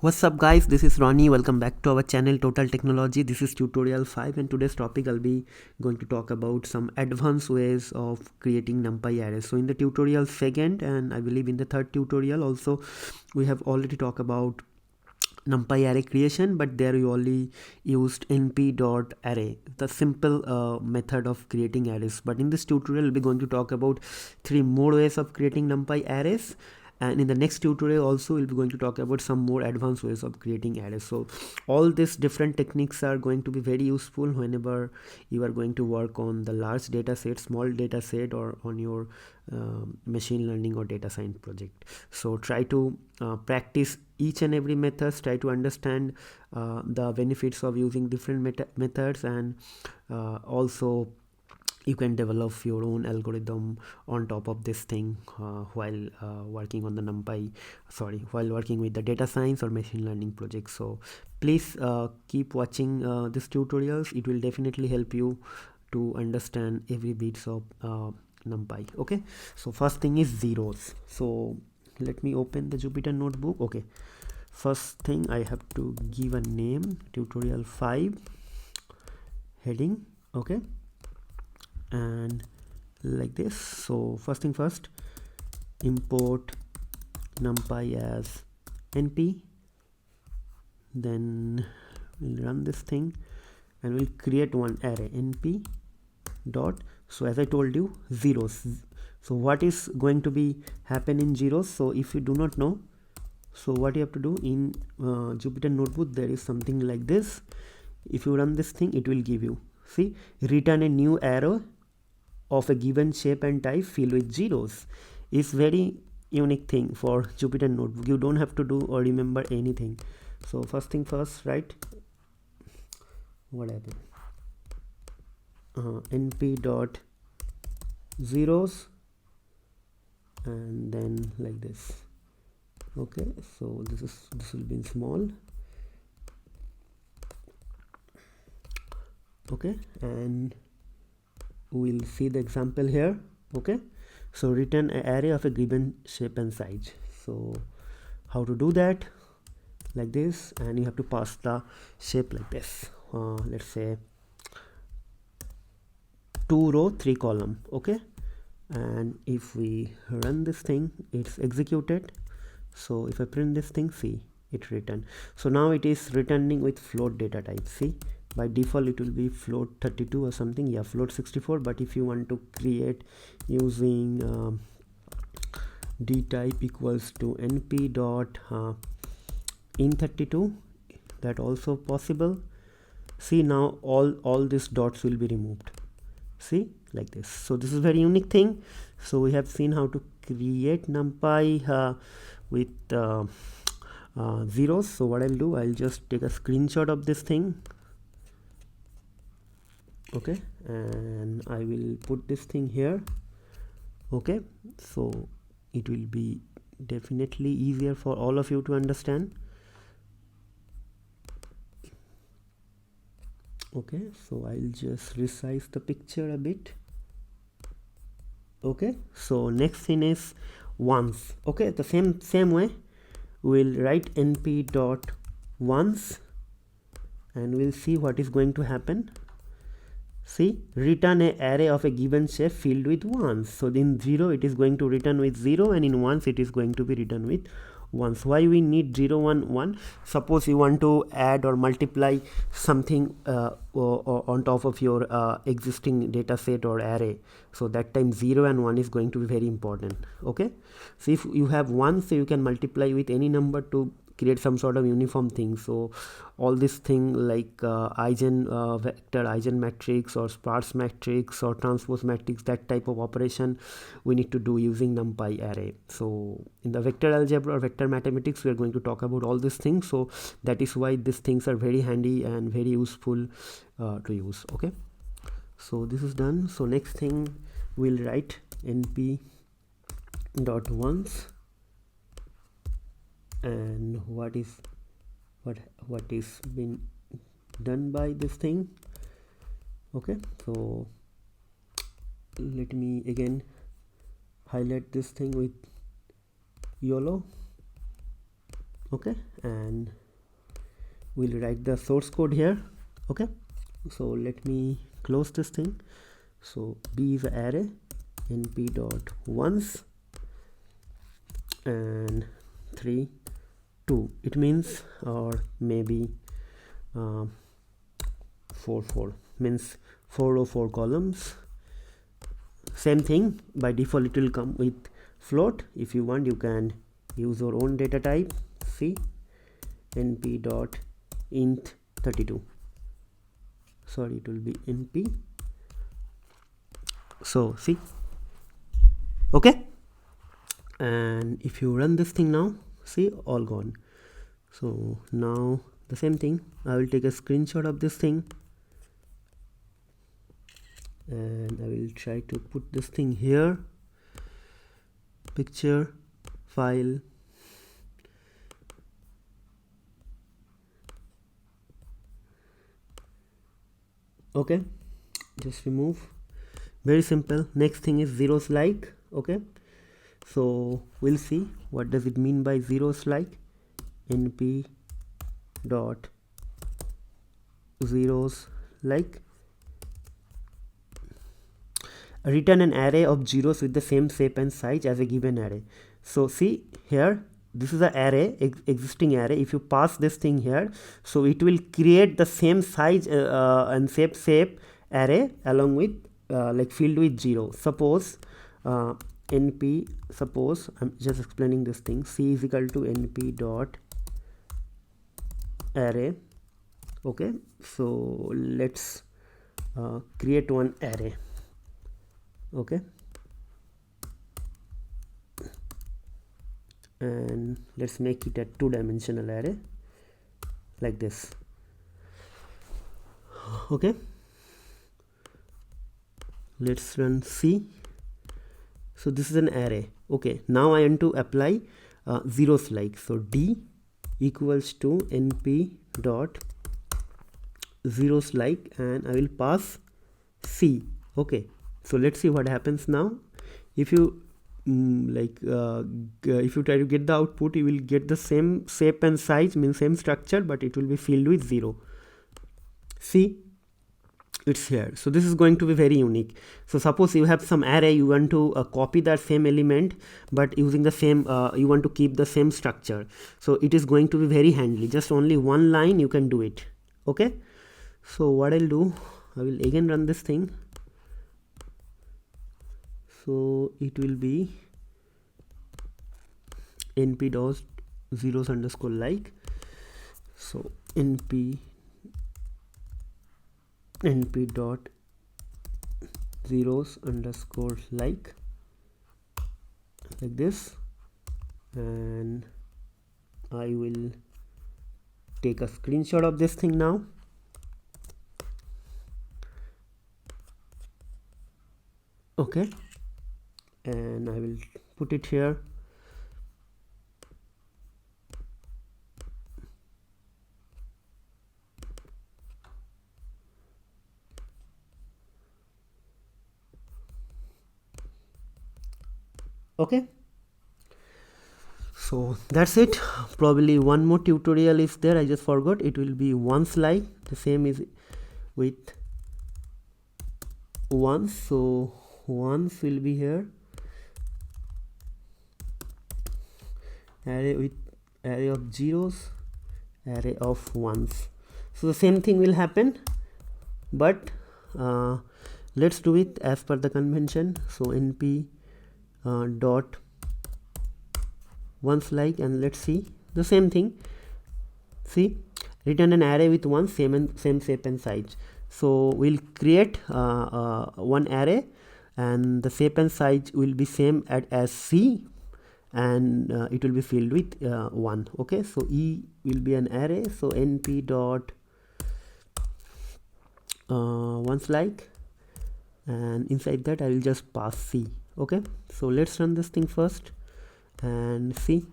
What's up guys, this is Ronnie. Welcome back to our channel Total Technology. This is tutorial 5 and today's topic I'll be going to talk about some advanced ways of creating NumPy arrays. So in the tutorial second and I believe in the third tutorial also we have already talked about NumPy array creation, but there we only used np.array, the simple method of creating arrays. But in this tutorial we'll be going to talk about 3 more ways of creating NumPy arrays, and in the next tutorial also we'll be going to talk about some more advanced ways of creating arrays. So all these different techniques are going to be very useful whenever you are going to work on the large data set, small data set, or on your machine learning or data science project. So try to practice each and every methods, try to understand the benefits of using different methods, and also you can develop your own algorithm on top of this thing while working on the while working with the data science or machine learning projects. So please keep watching these tutorials. It will definitely help you to understand every bits of NumPy. Okay, so first thing is zeros. So let me open the Jupyter notebook. Okay, first thing I have to give a name, tutorial 5 heading. Okay, and like this. So first thing first, import NumPy as np, then we'll run this thing and we'll create one array np dot. So as I told you, zeros. So what is going to be happen in zeros? So if you do not know, so what you have to do in Jupyter notebook, there is something like this. If you run this thing, it will give you, see, return a new arrow of a given shape and type filled with zeros. Is very unique thing for Jupyter notebook. You don't have to do or remember anything. So first thing first, right? What happened? Np dot zeros, and then like this. Okay, so this will be in small. Okay, and we'll see the example here. Okay, so return an array of a given shape and size. So how to do that? Like this, and you have to pass the shape like this. Let's say 2 row 3 column. Okay, and if we run this thing, it's executed. So if I print this thing, see, it returned. So now it is returning with float data type. See, by default it will be float 32 or something, yeah, float 64. But if you want to create using d type equals to np dot in32, that also possible. See, now all these dots will be removed. See, like this. So this is very unique thing. So we have seen how to create NumPy with zeros. So what I'll do, I'll just take a screenshot of this thing. Okay, and I will put this thing here. Okay, so it will be definitely easier for all of you to understand. Okay, so I'll just resize the picture a bit. Okay, so next thing is once. Okay, the same way we'll write np dot once, and we'll see what is going to happen. See, return a array of a given shape filled with ones. So in 0 it is going to return with 0, and in ones it is going to be written with ones. Why we need 0 1 1? Suppose you want to add or multiply something or on top of your existing data set or array, so that time 0 and 1 is going to be very important. Okay, so if you have 1, so you can multiply with any number to create some sort of uniform thing. So all this thing like vector, eigen matrix, or sparse matrix, or transpose matrix, that type of operation we need to do using NumPy array. So in the vector algebra or vector mathematics, we are going to talk about all these things. So that is why these things are very handy and very useful to use. Okay, so this is done. So next thing we'll write np dot once, and what is been done by this thing. Okay, so let me again highlight this thing with yellow. okay, and we'll write the source code here. Okay, so let me close this thing. So b is an array, np dot ones and 3 2, it means, or maybe 4 4 means 4 or 4 columns. Same thing, by default it will come with float. If you want, you can use your own data type. See, np dot int 32, sorry, it will be np. So see, okay, and if you run this thing now, see, all gone. So now the same thing, I will take a screenshot of this thing and I will try to put this thing here, picture, file, okay, just remove. Very simple. Next thing is zeros like. Okay, so we'll see what does it mean by zeros like. np dot zeros like, return an array of zeros with the same shape and size as a given array. So see here, this is an array, existing array. If you pass this thing here, so it will create the same size and shape array along with like filled with 0. Suppose np, suppose I'm just explaining this thing, c is equal to np dot array. Okay, so let's create one array. Okay, and let's make it a 2-dimensional array like this. Okay, let's run C. So this is an array. Okay, now I want to apply zeros like. So D equals to np dot zeros like, and I will pass C. Okay, so let's see what happens now. If you if you try to get the output, you will get the same shape and size, means same structure, but it will be filled with 0. See, it's here. So this is going to be very unique. So suppose you have some array, you want to copy that same element, but using the same you want to keep the same structure, so it is going to be very handy. Just only one line you can do it. Okay, so what I'll do, I will again run this thing. So it will be np dot zeros underscore like. So np dot zeros underscore like this, and I will take a screenshot of this thing now. Okay, and I will put it here. Okay, so that's it. Probably one more tutorial is there, I just forgot. It will be once like, the same is with once. So once will be here, array with array of zeros, array of ones. So the same thing will happen, but let's do it as per the convention. So np dot once like, and let's see the same thing. See, return an array with one same shape and size. So we'll create one array, and the shape and size will be same as C, and it will be filled with 1. Okay, so E will be an array. So np dot once like, and inside that I will just pass C. Okay, so let's run this thing first and see.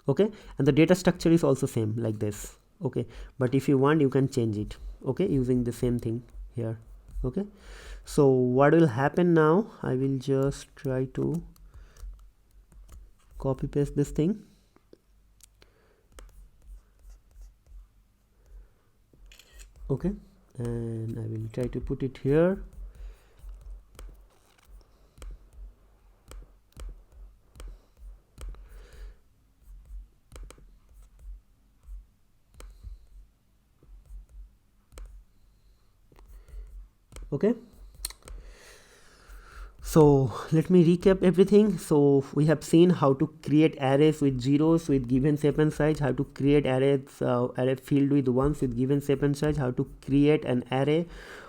Okay, and the data structure is also same like this. Okay, but if you want, you can change it, okay, using the same thing here. Okay, so what will happen now, I will just try to copy paste this thing. Okay, and I will try to put it here. Okay, so let me recap everything. So we have seen how to create arrays with zeros with given shape and size, how to create arrays array field with ones with given shape and size, how to create an array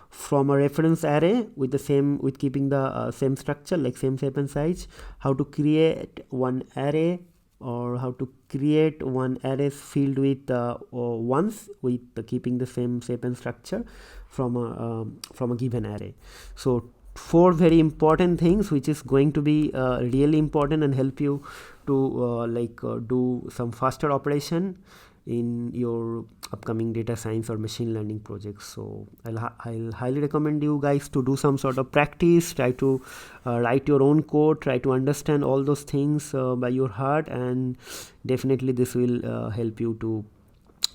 from a reference array with the same, with keeping the same structure like same shape and size, how to create one array or how to create one array field with ones with keeping the same shape and structure from a given array. So 4 very important things which is going to be really important and help you to do some faster operation in your upcoming data science or machine learning projects. So I'll highly recommend you guys to do some sort of practice, try to write your own code, try to understand all those things by your heart, and definitely this will help you to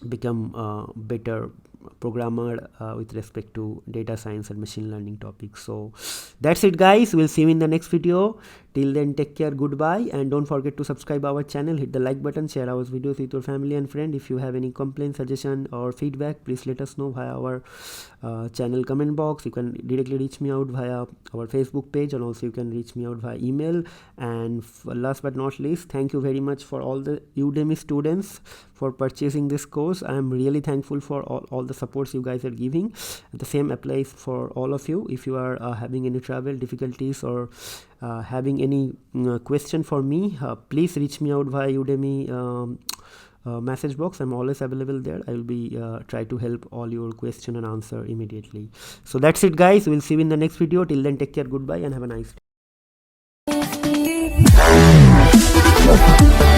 become a better programmer with respect to data science and machine learning topics. So that's it guys, we'll see you in the next video. Till then, take care, goodbye, and don't forget to subscribe our channel, hit the like button, share our videos with your family and friend. If you have any complaint, suggestion or feedback, please let us know via our channel comment box. You can directly reach me out via our Facebook page, and also you can reach me out via email. And last but not least, thank you very much for all the Udemy students for purchasing this course. I am really thankful for all the supports you guys are giving. The same applies for all of you. If you are having any travel difficulties or having any question for me, please reach me out via Udemy message box. I'm always available there. I will be try to help all your question and answer immediately. So that's it guys, we'll see you in the next video. Till then, take care, goodbye, and have a nice day.